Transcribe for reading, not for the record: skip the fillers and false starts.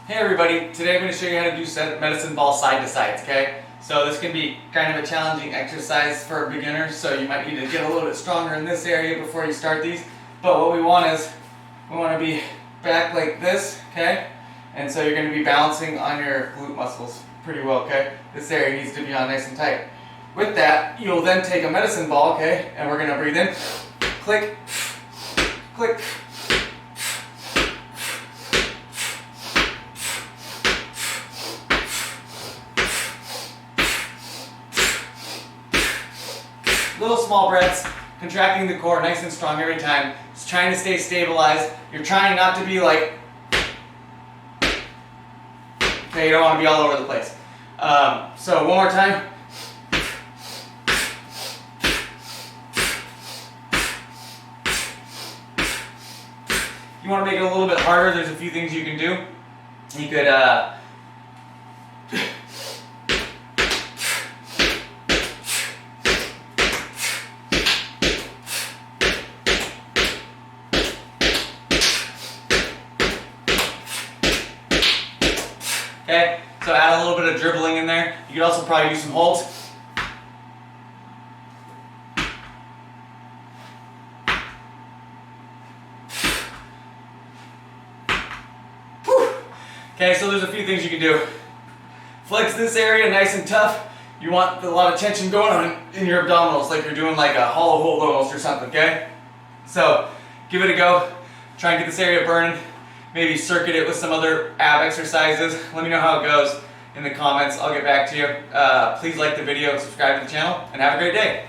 Hey everybody, today I'm going to show you how to do medicine ball side to sides, okay? So this can be kind of a challenging exercise for beginners, so you might need to get a little bit stronger in this area before you start these. But what we want is, we want to be back like this, okay? And so you're going to be balancing on your glute muscles pretty well, okay? This area needs to be on nice and tight. With that, you'll then take a medicine ball, okay? And we're going to breathe in, click, click, little small breaths, contracting the core nice and strong every time. Just trying to stay stabilized. You're trying not to be like, okay, you don't want to be all over the place. So one more time. You want to make it a little bit harder, there's a few things you can do. You could okay, so add a little bit of dribbling in there. You could also probably do some holds. Whew. Okay, so there's a few things you can do. Flex this area nice and tough. You want a lot of tension going on in your abdominals, like you're doing like a hollow hold almost or something, okay? So give it a go. Try and get this area burning. Maybe circuit it with some other ab exercises. Let me know how it goes in the comments. I'll get back to you. Please like the video and subscribe to the channel, and have a great day.